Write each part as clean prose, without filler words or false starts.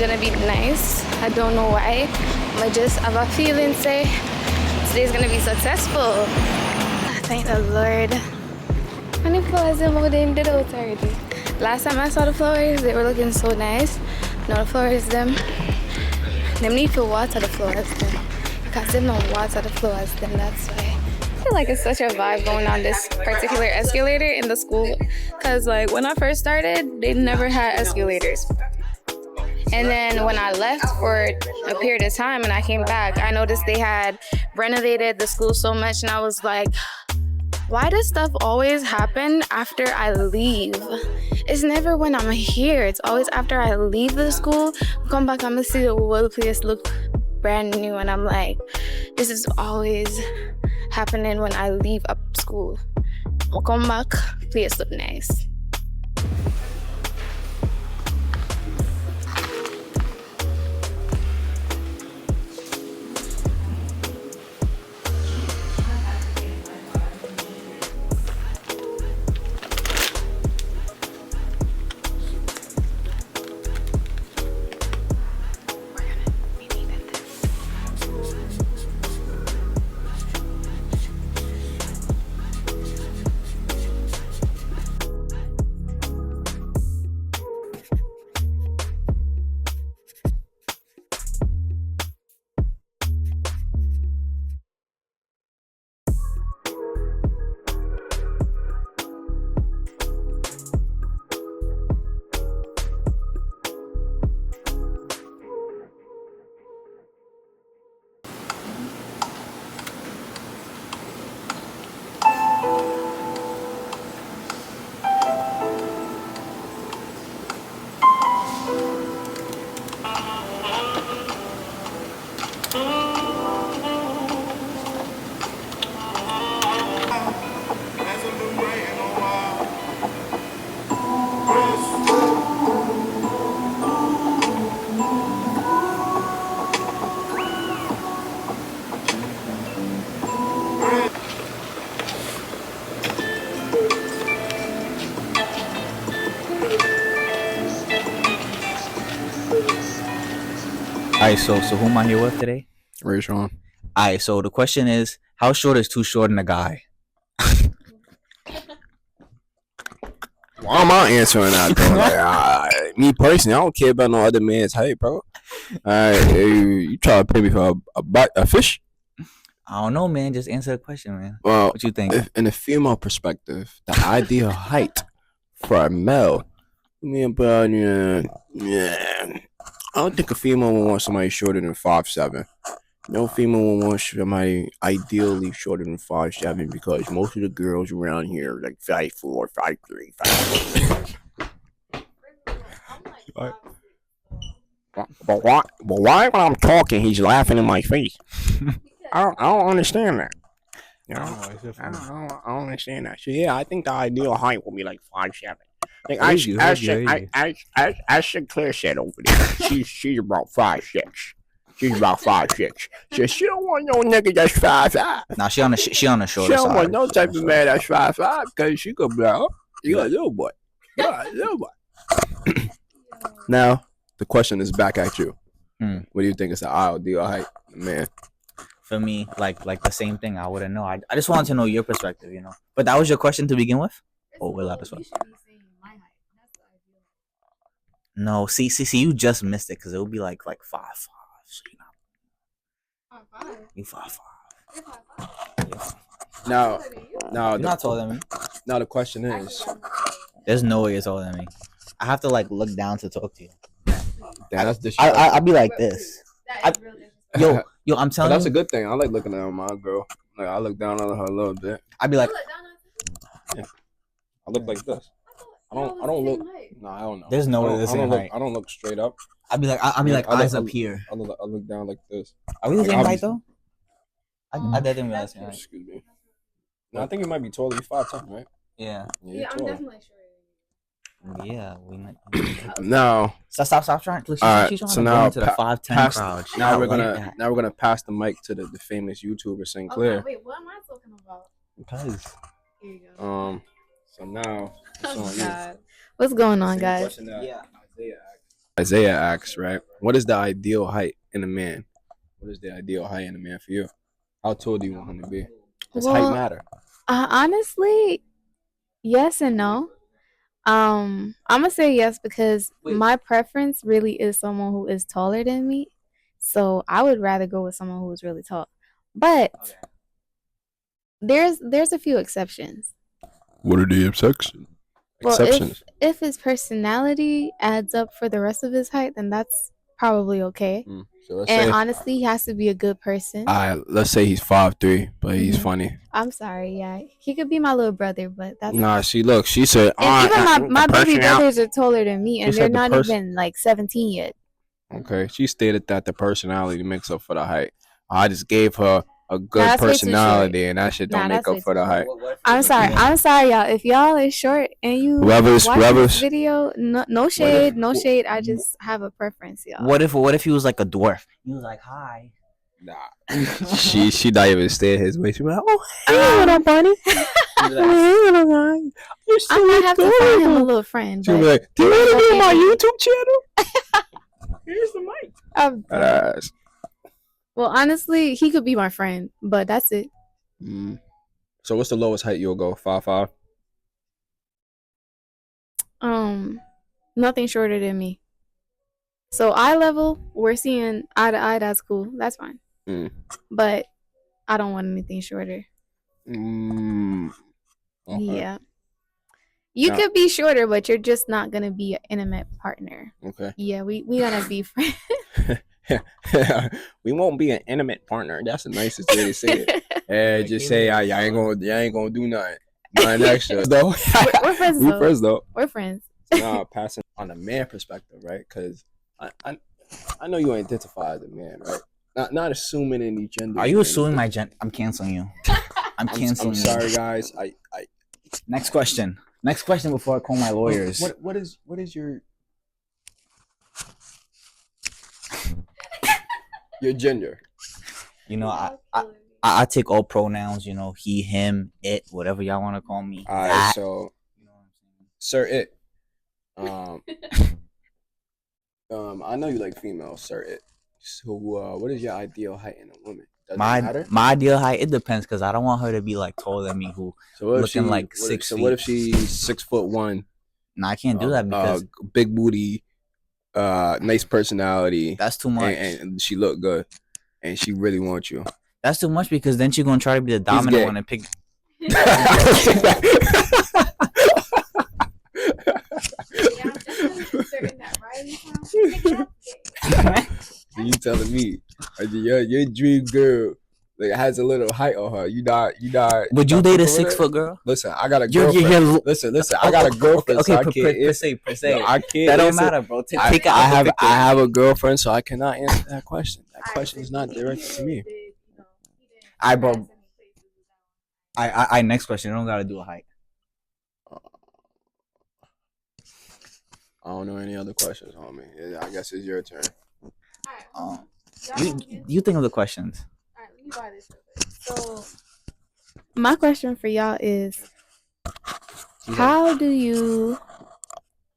gonna be nice. I don't know why. I just have a feeling say today's gonna be successful. Thank the Lord. How many flowers them over there did out already? Last time I saw the flowers, they were looking so nice. Now the flowers them need to water the flowers them. Because they don't water the flowers them, that's why. I feel like it's such a vibe going on this particular escalator in the school. Because like when I first started, they never had escalators. And then when I left for a period of time and I came back, I noticed they had renovated the school so much, and I was like, why does stuff always happen after I leave? It's never when I'm here. It's always after I leave the school. Come back, I'm gonna see the whole place look brand new, and I'm like, this is always happening when I leave up school. I'll come back, place look nice. Alright, so who am I here with today? Rayshon. Alright, so the question is, how short is too short in a guy? Why am I answering that, bro? Like, me personally, I don't care about no other man's height, bro. You try to pay me for a fish? I don't know, man. Just answer the question, man. Well, what you think? In a female perspective, the ideal height for a male, I don't think a female will want somebody shorter than 5'7". No female will want somebody ideally shorter than 5'7", because most of the girls around here are like 5'4", 5'3", 5'4". But why when I'm talking he's laughing in my face? I don't understand that. You know, I don't understand that. So yeah, I think the ideal height will be like 5'7". Like as Sinclair said over there, she's about 5'6". She's about 5'6". She don't want no nigga that's 5'5". Nah, she on the shorter She don't side. want no type of man that's 5'5", because she could be like, oh, you got a little boy. You got a little boy. Now the question is back at you. What do you think is the ideal height, man? For me, like the same thing. I wouldn't know. I just wanted to know your perspective, you know. But that was your question to begin with. Oh, we'll have this one. No, see, you just missed it, because it would be like 5'5". So you 5'5". Now, You're not taller than me. Now the question is, there's no way you're taller than me. I have to like look down to talk to you. that's disrespectful. I'll be like this. Yo, I'm telling you. That's a good thing. I like looking at my girl. Like I look down on her a little bit. I'd be like, yeah. I look like this. I don't look. No, I don't know. There's no way the same height. I don't look straight up. I'd be like eyes up here. I look down like this. Are we the same height though? I didn't realize that. Excuse me. No, I think you might be taller. You're 5'10", right? Yeah. Yeah, I'm definitely sure. Yeah, we might. No. Stop trying. Look, she's trying to go into the 5'10" crowd. Now we're gonna pass the mic to the famous YouTuber Sinclair. Okay, wait, what am I talking about? Because. Here you go. So now. Oh God. What's going on, guys? Yeah. Isaiah asks, right? What is the ideal height in a man? What is the ideal height in a man for you? How tall do you want him to be? Does height Well, matter? honestly, yes and no. I'm gonna say yes because my preference really is someone who is taller than me. So I would rather go with someone who is really tall. But there's a few exceptions. What are the exceptions? Well, if his personality adds up for the rest of his height, then that's probably okay. So let's And say, honestly, he has to be a good person. let's say he's 5'3", but he's funny. I'm sorry, yeah, he could be my little brother, but that's Nah, she said, and even my baby brothers are taller than me, and they're not even like 17 yet. Okay, she stated that the personality makes up for the height. I just gave her a good personality, and that shit don't make up for the height. I'm sorry, y'all. If y'all is short and you watch this video, no shade. I just have a preference, y'all. What if he was like a dwarf? He was like, hi. Nah, she not even stay his way. She was like, oh, hey, what up, buddy? Hey, little guy. I might have to find him a little friend. She was like, do you want to be on my YouTube channel? Here's the mic. Well, honestly, he could be my friend, but that's it. So what's the lowest height you'll go? 5'5"? Nothing shorter than me. So eye level, we're seeing eye to eye. That's cool. That's fine. But I don't want anything shorter. Okay. Yeah. You could be shorter, but you're just not gonna be an intimate partner. Okay. Yeah, we gonna be friends. We won't be an intimate partner. That's the nicest way to say it. Hey, just say y'all ain't gonna do nothing. Nothing extra though. We're friends though. We're friends though. We're friends. Nah, passing on the man perspective, right? Because I know you identify as a man, right? Not assuming any gender. Are you assuming my gender? I'm canceling you. I'm canceling. I'm sorry, guys. I. Next question before I call my lawyers. What is your gender? You know, I take all pronouns. You know, he, him, it, whatever y'all want to call me. All right, so you know what I'm saying? Sir, it. I know you like females, sir, it. So, what is your ideal height in a woman? My ideal height, it depends, because I don't want her to be like taller than me, who looking like 6 feet. So what if she's 6'1"? Nah, I can't do that because big booty, nice personality. That's too much. And she look good, and she really wants you. That's too much, because then she's gonna try to be the dominant one and pick. You telling me your dream girl like has a little height on her? You not? Would you date a 6 foot girl? Listen, I got a girlfriend. Listen. I got a girlfriend. Okay, so I can't. per se. I can't. That don't matter, bro. I have a girlfriend, so I cannot answer that question. That question is not directed to me. Bro. I next question. You don't gotta do a height. I don't know any other questions, homie. I guess it's your turn. You think of the questions. Alright, let me buy this real quick. So, my question for y'all is, how do you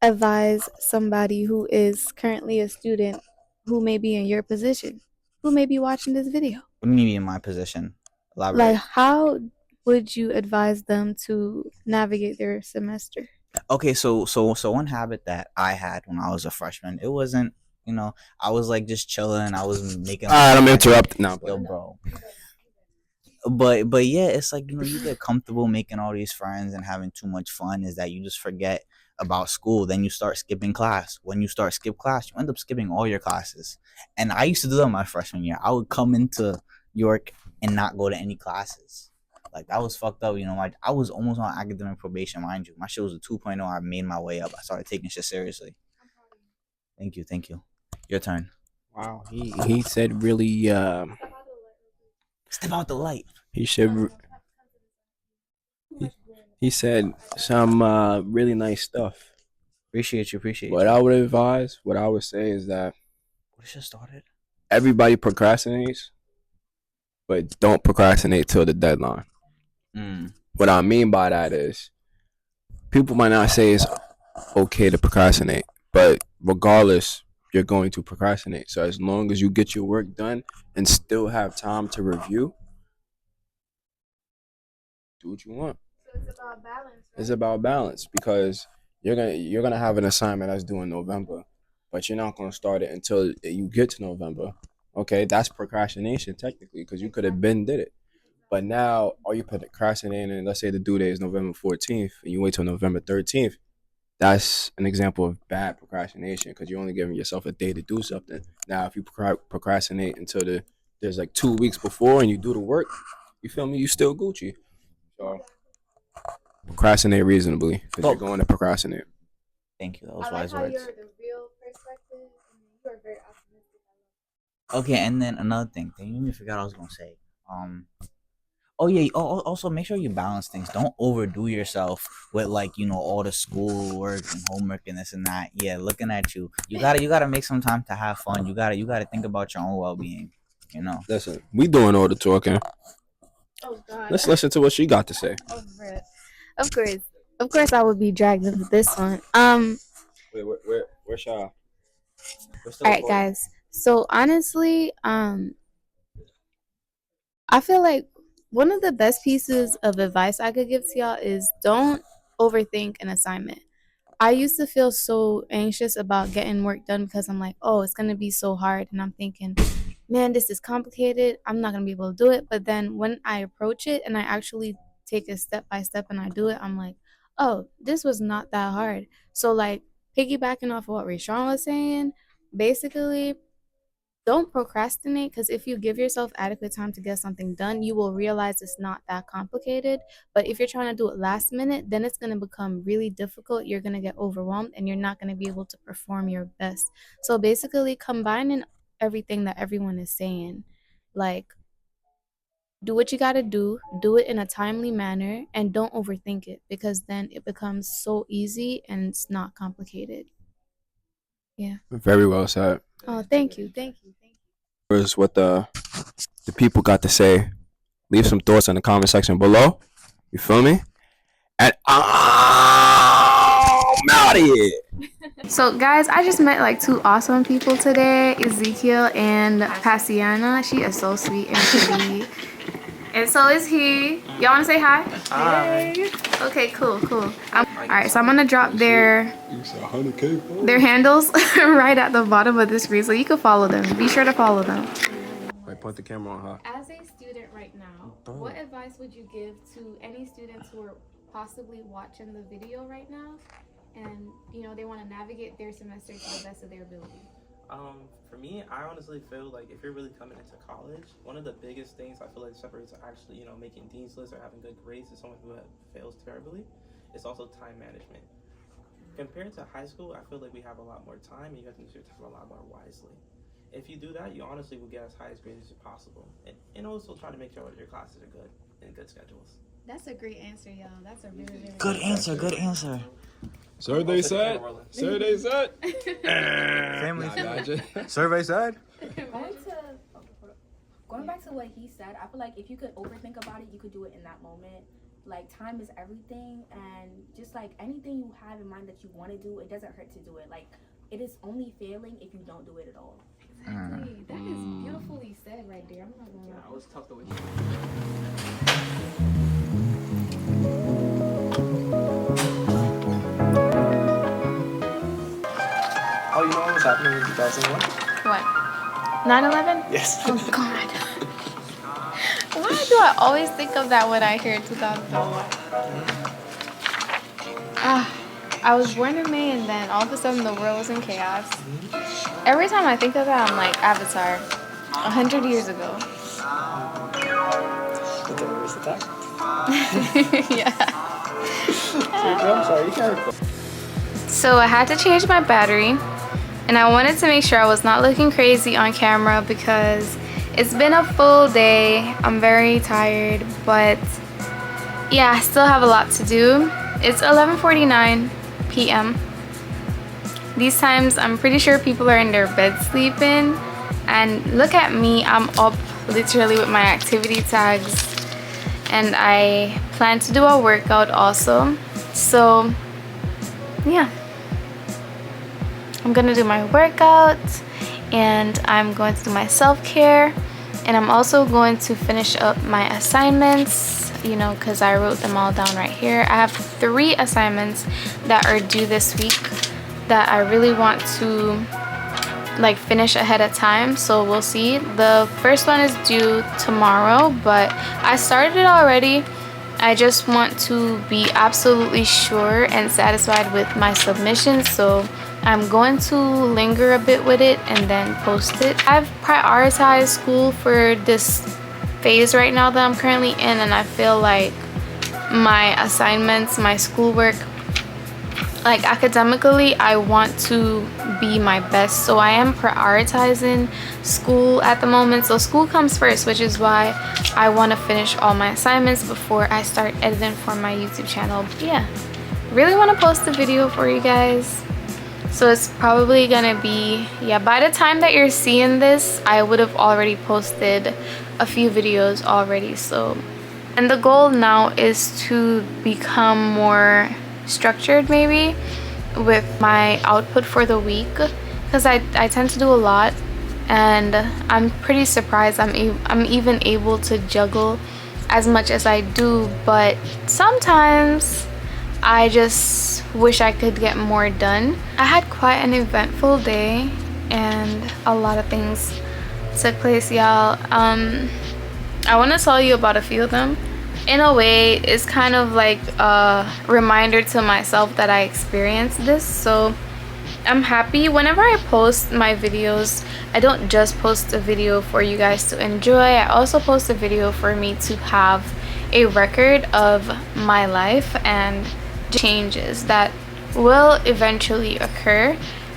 advise somebody who is currently a student who may be in your position, who may be watching this video? What do you mean in my position? Elaborate. Like, how would you advise them to navigate their semester? Okay, so one habit that I had when I was a freshman, it wasn't, you know, I was like just chilling. I was making. I'm interrupting now, yo, bro. But yeah, it's like, you know, you get comfortable making all these friends and having too much fun. Is that you just forget about school? Then you start skipping class. When you start skip class, you end up skipping all your classes. And I used to do that my freshman year. I would come into York and not go to any classes. Like, that was fucked up, you know. I was almost on academic probation, mind you. My shit was a 2.0. I made my way up. I started taking shit seriously. Thank you. Your turn. Wow, he said really. Step out the light. He should. He said some really nice stuff. Appreciate you. What I would advise, what I would say is that. What just started? Everybody procrastinates, but don't procrastinate till the deadline. What I mean by that is, people might not say it's okay to procrastinate, but regardless, you're going to procrastinate. So as long as you get your work done and still have time to review, do what you want. So it's about balance, right? It's about balance because you're gonna have an assignment that's due in November, but you're not gonna start it until you get to November. Okay, that's procrastination technically because you could have been did it. But now, are you procrastinating? Let's say the due date is November 14th, and you wait till November 13th. That's an example of bad procrastination because you're only giving yourself a day to do something. Now, if you procrastinate until there's like 2 weeks before and you do the work, you feel me? You still Gucci. So procrastinate reasonably because you're going to procrastinate. Thank you. That was I like wise how words. you're the real perspective, and you are very optimistic. Okay, and then another thing. Dang, you made me forget what I was gonna say. Oh yeah. Also, make sure you balance things. Don't overdo yourself with like all the school work and homework and this and that. Yeah, looking at you, you gotta make some time to have fun. You gotta think about your own well being. Listen, we doing all the talking. Oh God. Let's listen to what she got to say. Oh, Brett. Of course, I would be dragged into this one. Wait, where's Shaw? All right, guys. So honestly, I feel like one of the best pieces of advice I could give to y'all is don't overthink an assignment. I used to feel so anxious about getting work done because I'm like, oh, it's gonna be so hard, and I'm thinking, man, this is complicated. I'm not gonna be able to do it. But then when I approach it and I actually take it step by step and I do it, I'm like, oh, this was not that hard. So like piggybacking off of what Rashawn was saying, basically don't procrastinate, because if you give yourself adequate time to get something done, you will realize it's not that complicated. But if you're trying to do it last minute, then it's going to become really difficult. You're going to get overwhelmed and you're not going to be able to perform your best. So basically combining everything that everyone is saying, like do what you got to do it in a timely manner, and don't overthink it, because then it becomes so easy and it's not complicated. Yeah. Very well said. Oh, thank you. Here's what the people got to say. Leave some thoughts in the comment section below. You feel me? And I'm out of here. So guys, I just met like two awesome people today, Ezekiel and Pasiana. She is so sweet and pretty. And so is he. Y'all want to say hi? Hi. Hey. Okay, cool. Alright, so I'm going to drop their handles right at the bottom of the screen so you can follow them. Be sure to follow them. Wait, put the camera on her. As a student right now, what advice would you give to any students who are possibly watching the video right now and they want to navigate their semester to the best of their ability? For me, I honestly feel like if you're really coming into college, one of the biggest things I feel like separates actually, making dean's lists or having good grades is someone who fails terribly. It's also time management. Compared to high school, I feel like we have a lot more time and you have to use your time a lot more wisely. If you do that, you honestly will get as high as grades as possible. And also try to make sure your classes are good and good schedules. That's a great answer, y'all. That's a really, really Good answer. Survey said. Family. Survey said. Going back to what he said, I feel like if you could overthink about it, you could do it in that moment. Like, time is everything, and just like anything you have in mind that you want to do, it doesn't hurt to do it. Like, it is only failing if you don't do it at all. Exactly. That is beautifully said right there. I'm not gonna lie. I was tough to wait. Oh, you know what was happening in 2001? What? 9/11? Yes. Oh God. Why do I always think of that when I hear 2001? I was born in May, and then all of a sudden the world was in chaos. Every time I think of that, I'm like, Avatar, 100 years ago. The terrorist attack? Yeah. I'm sorry, you can't record. So I had to change my battery, and I wanted to make sure I was not looking crazy on camera because it's been a full day. I'm very tired, but yeah, I still have a lot to do. It's 11:49 p.m. These times, I'm pretty sure people are in their bed sleeping, and look at me, I'm up literally with my activity tags, and I plan to do a workout also. So yeah, I'm gonna do my workout, and I'm going to do my self-care, and I'm also going to finish up my assignments, you know, because I wrote them all down right here. I have 3 assignments that are due this week that I really want to like finish ahead of time, so we'll see. The first one is due tomorrow, but I started it already. I just want to be absolutely sure and satisfied with my submission, so I'm going to linger a bit with it and then post it. I've prioritized school for this phase right now that I'm currently in, and I feel like my assignments, my schoolwork, like academically, I want to be my best, so I am prioritizing school at the moment. So school comes first, which is why I want to finish all my assignments before I start editing for my YouTube channel. But yeah, really want to post a video for you guys, so it's probably gonna be, yeah, by the time that you're seeing this, I would have already posted a few videos already. So, and the goal now is to become more structured maybe with my output for the week, because I tend to do a lot, and I'm pretty surprised I'm even able to juggle as much as I do. But sometimes I just wish I could get more done. I had quite an eventful day and a lot of things took place, y'all. I want to tell you about a few of them. In a way, it's kind of like a reminder to myself that I experienced this. So I'm happy whenever I post my videos. I don't just post a video for you guys to enjoy. I also post a video for me to have a record of my life and changes that will eventually occur.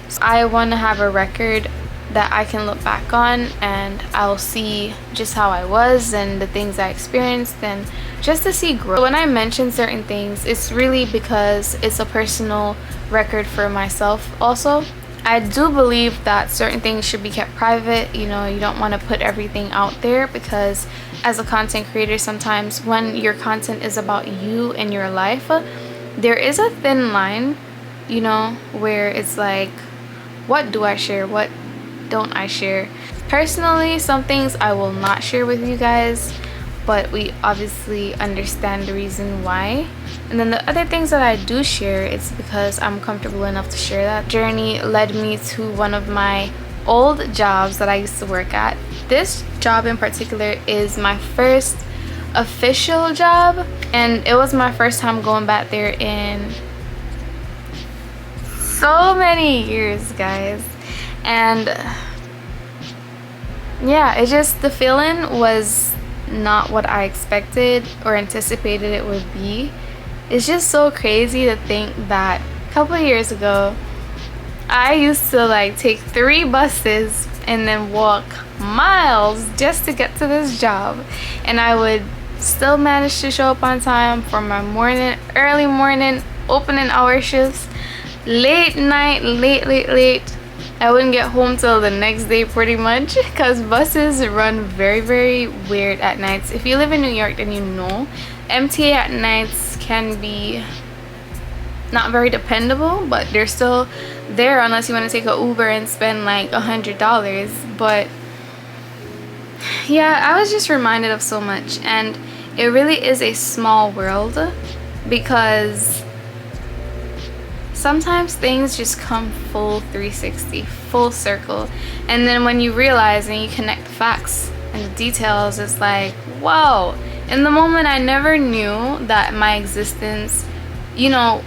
So I want to have a record that I can look back on, and I'll see just how I was and the things I experienced, and just to see growth. When I mention certain things, it's really because it's a personal record for myself. Also, I do believe that certain things should be kept private. You know, you don't want to put everything out there, because as a content creator, sometimes when your content is about you and your life, there is a thin line, you know, where it's like, what do I share, what don't I share? Personally, some things I will not share with you guys, but we obviously understand the reason why. And then the other things that I do share, it's because I'm comfortable enough to share. That journey led me to one of my old jobs that I used to work at. This job in particular is my first official job, and it was my first time going back there in so many years, guys. And yeah, it just, the feeling was not what I expected or anticipated it would be. It's just so crazy to think that a couple of years ago I used to like take 3 buses and then walk miles just to get to this job, and I would still manage to show up on time for my early morning opening hour shifts, late night, late. I wouldn't get home till the next day pretty much, because buses run very weird at nights. If you live in New York, then you know MTA at nights can be not very dependable, but they're still there unless you want to take an Uber and spend like $100. But yeah, I was just reminded of so much, and it really is a small world, because sometimes things just come full 360, full circle, and then when you realize and you connect the facts and the details, it's like, whoa. In the moment, I never knew that my existence, you know,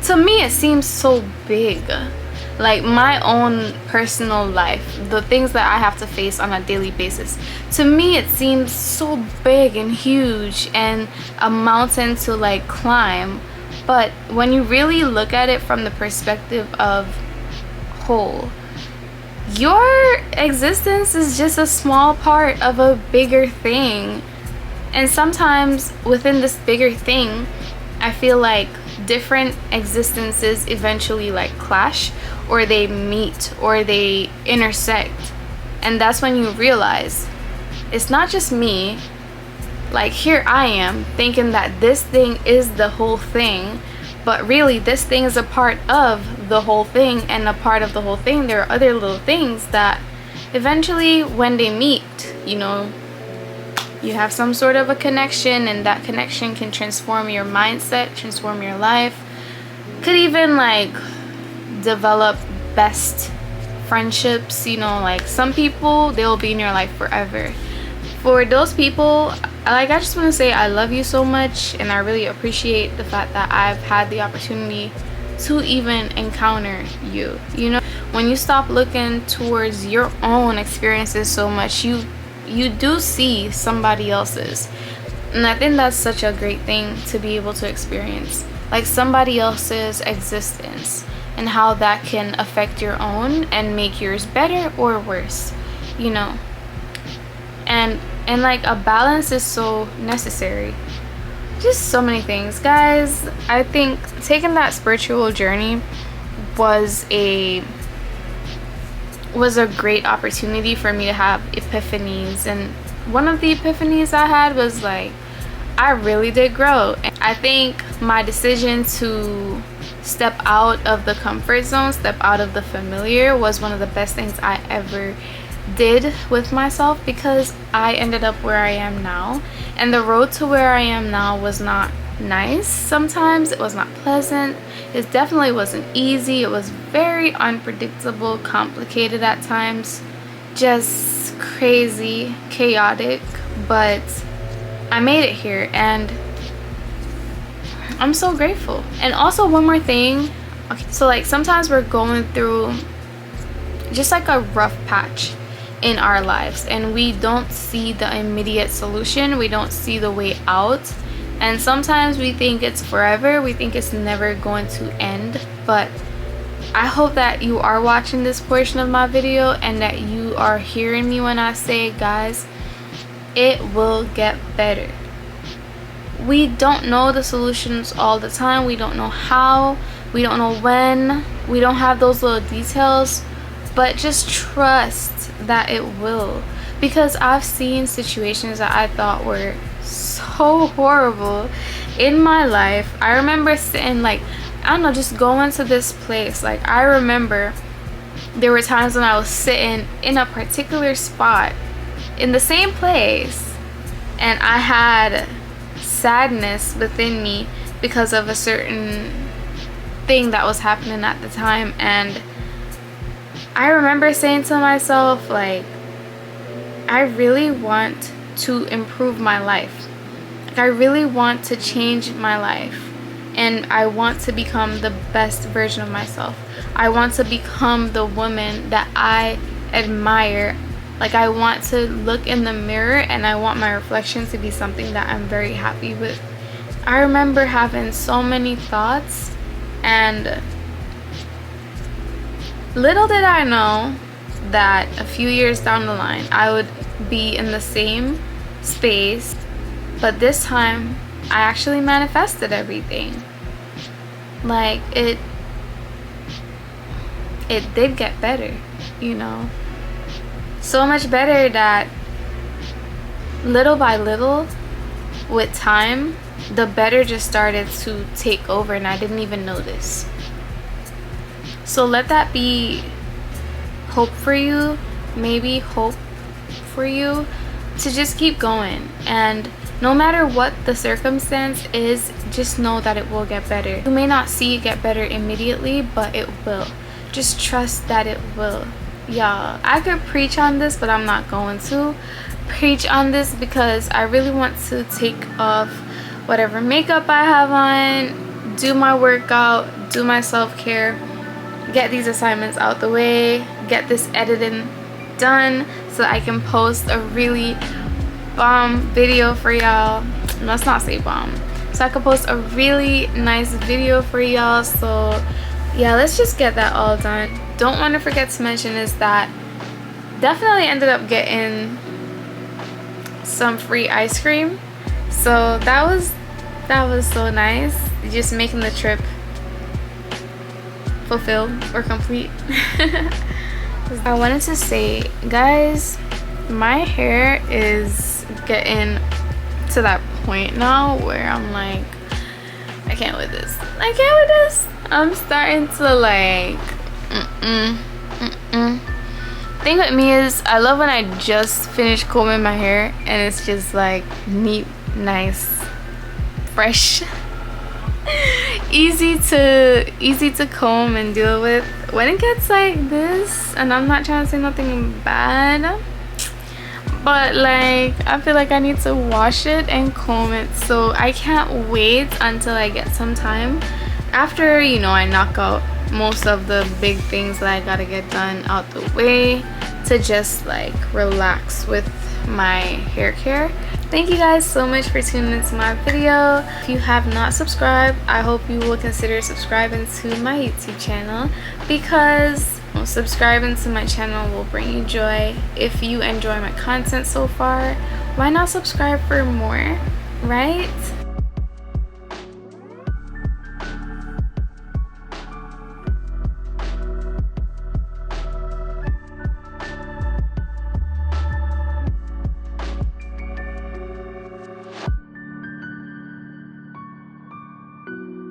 to me it seems so big. Like my own personal life, the things that I have to face on a daily basis, to me it seems so big and huge and a mountain to like climb. But when you really look at it from the perspective of whole, your existence is just a small part of a bigger thing. And sometimes within this bigger thing, I feel like different existences eventually like clash, or they meet, or they intersect. And that's when you realize it's not just me. Like, here I am thinking that this thing is the whole thing, but really this thing is a part of the whole thing, and a part of the whole thing there are other little things that eventually when they meet, you know, you have some sort of a connection, and that connection can transform your mindset, transform your life, could even like develop best friendships. You know, like some people, they'll be in your life forever. For those people, like, I just want to say I love you so much, and I really appreciate the fact that I've had the opportunity to even encounter you. You know, when you stop looking towards your own experiences so much, you do see somebody else's, and I think that's such a great thing to be able to experience, like somebody else's existence and how that can affect your own and make yours better or worse, you know. And like a balance is so necessary. Just so many things, guys. I think taking that spiritual journey was a great opportunity for me to have epiphanies, and one of the epiphanies I had was like, I really did grow. And I think my decision to step out of the comfort zone, step out of the familiar, was one of the best things I ever did with myself, because I ended up where I am now, and the road to where I am now was not nice. Sometimes it was not pleasant. It definitely wasn't easy. It was very unpredictable, complicated at times, just crazy, chaotic, but I made it here and I'm so grateful. And also one more thing, okay, so like sometimes we're going through just like a rough patch in our lives, and we don't see the immediate solution, we don't see the way out, and sometimes we think it's forever, we think it's never going to end. But I hope that you are watching this portion of my video and that you are hearing me when I say, guys, it will get better. We don't know the solutions all the time, we don't know how, we don't know when, we don't have those little details, but just trust that it will. Because I've seen situations that I thought were so horrible in my life. I remember sitting, like, I don't know, just going to this place. Like, I remember there were times when I was sitting in a particular spot in the same place, and I had sadness within me because of a certain thing that was happening at the time. And I remember saying to myself, like, I really want to improve my life. Like, I really want to change my life, and I want to become the best version of myself. I want to become the woman that I admire. Like, I want to look in the mirror and I want my reflection to be something that I'm very happy with. I remember having so many thoughts, and little did I know that a few years down the line I would be in the same space, but this time I actually manifested everything. Like, it did get better, you know, so much better that little by little, with time, the better just started to take over, and I didn't even notice. So let that be hope for you, maybe hope for you to just keep going. And no matter what the circumstance is, just know that it will get better. You may not see it get better immediately, but it will. Just trust that it will. Y'all, I could preach on this, but I'm not going to preach on this because I really want to take off whatever makeup I have on, do my workout, do my self-care, get these assignments out the way, get this editing done so I can post a really bomb video for y'all. Let's not say bomb. So I can post a really nice video for y'all. So yeah, let's just get that all done. Don't want to forget to mention is that definitely ended up getting some free ice cream. So that was so nice. Just making the trip fulfilled or complete. I wanted to say, guys, my hair is getting to that point now where I'm like, I can't with this. I can't with this. I'm starting to like Thing with me is I love when I just finish combing my hair and it's just like neat, nice, fresh, easy to comb and deal with. When it gets like this, and I'm not trying to say nothing bad, but like I feel like I need to wash it and comb it, so I can't wait until I get some time after, you know, I knock out most of the big things that I gotta get done out the way to just like relax with my hair care. Thank you guys so much for tuning into my video. If you have not subscribed, I hope you will consider subscribing to my YouTube channel, because subscribing to my channel will bring you joy. If you enjoy my content so far, why not subscribe for more, right?